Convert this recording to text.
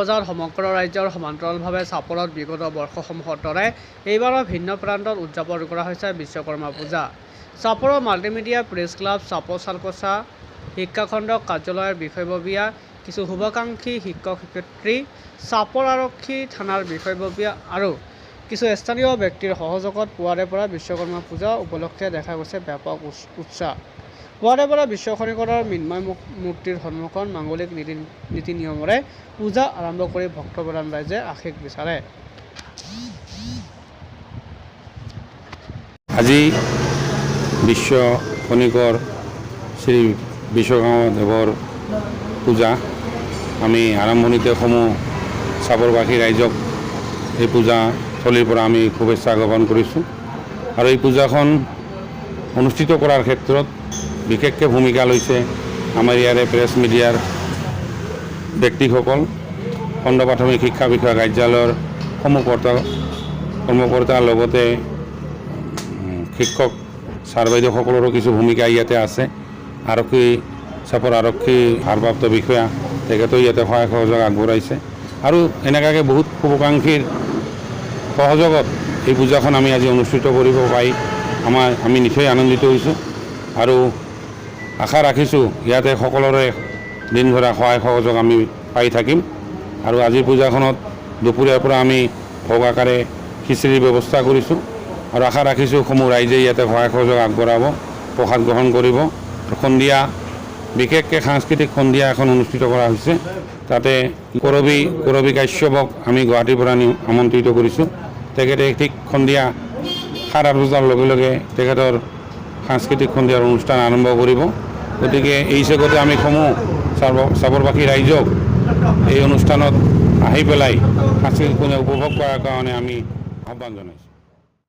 বজাৰ সমগ্ৰ ৰাজ্যৰ সমান্তৰালভাৱে চাপৰত বিগত বৰ্ষসমূহৰ দৰে এইবাৰৰ ভিন্ন প্ৰান্তত উদযাপন কৰা হৈছে বিশ্বকৰ্মা পূজা। চাপৰৰ মাল্টিমিডিয়া প্ৰেছ ক্লাব, চাপৰ চালকোছা শিক্ষাখণ্ড কাৰ্যালয়ৰ বিষয়ববীয়া, কিছু শুভাকাংক্ষী শিক্ষক-শিক্ষয়িত্ৰী, চাপৰ আৰক্ষী থানাৰ বিষয়ববীয়া আৰু কিছু স্থানীয় ব্যক্তিৰ সহযোগত পুৱাৰে পৰা বিশ্বকৰ্মা পূজা উপলক্ষে দেখা গৈছে ব্যাপক উৎসাহ। পুৱাৰে পৰা বিশ্ব খনিকৰৰ মৃন্ময় মূৰ্তিৰ সন্মুখত মাংগলিক নীতি নিয়মেৰে পূজা আৰম্ভ কৰি ভক্তপ্ৰাণ ৰাইজে আশীষ বিচাৰে। আজি বিশ্ব খনিকৰ শ্ৰী বিশ্বকৰ্মা দেৱৰ পূজা। আমি আৰম্ভণিতে সমূহ চাপৰবাসী ৰাইজক এই পূজা স্থলীৰ পৰা আমি শুভেচ্ছা জ্ঞাপন কৰিছোঁ। আৰু এই পূজাখন অনুষ্ঠিত কৰাৰ ক্ষেত্ৰত বিশেষকৈ ভূমিকা লৈছে আমাৰ ইয়াৰে প্ৰেছ মিডিয়াৰ ব্যক্তিসকল, খণ্ড প্ৰাথমিক শিক্ষা বিষয়া কাৰ্যালয়ৰ সমূহ কৰ্মকৰ্তাৰ লগতে শিক্ষক ছাৰ বাইদেউসকলৰো কিছু ভূমিকা ইয়াতে আছে। আৰক্ষী চাপৰ আৰক্ষী ভাৰপ্ৰাপ্ত বিষয়া তেখেতেও ইয়াতে সহায় সহযোগ আগবঢ়াইছে আৰু এনেকুৱাকৈ বহুত শুভাকাংক্ষীৰ সহযোগত এই পূজাখন আমি আজি অনুষ্ঠিত কৰিব পাই আমি নিশ্চয় আনন্দিত হৈছোঁ আৰু আশা ৰাখিছোঁ ইয়াতে সকলোৰে দিনভৰা সহায় সহযোগ আমি পাই থাকিম। আৰু আজিৰ পূজাখনত দুপৰীয়াৰ পৰা আমি ভোগ আকাৰে খিচিৰিৰ ব্যৱস্থা কৰিছোঁ আৰু আশা ৰাখিছোঁ সমূহ ৰাইজে ইয়াতে সহায় সহযোগ আগবঢ়াব, প্ৰসাদ গ্ৰহণ কৰিব। সন্ধিয়া বিশেষকৈ সাংস্কৃতিক সন্ধিয়া এখন অনুষ্ঠিত কৰা হৈছে। তাতে কৰবী কাশ্যপক আমি গুৱাহাটীৰ পৰা আমন্ত্ৰিত কৰিছোঁ। তেখেতে ঠিক সন্ধিয়া 7-8 বজাৰ লগে লগে তেখেতৰ সাংস্কৃতিক সন্ধিয়াৰ অনুষ্ঠান আৰম্ভ কৰিব। গতিকে এই চেগতে আমি সমূহ চাপৰবাসী ৰাইজক এই অনুষ্ঠানত আহি পেলাই সাংস্কৃতিক সন্ধিয়া উপভোগ কৰাৰ কাৰণে আমি আহ্বান জনাইছোঁ।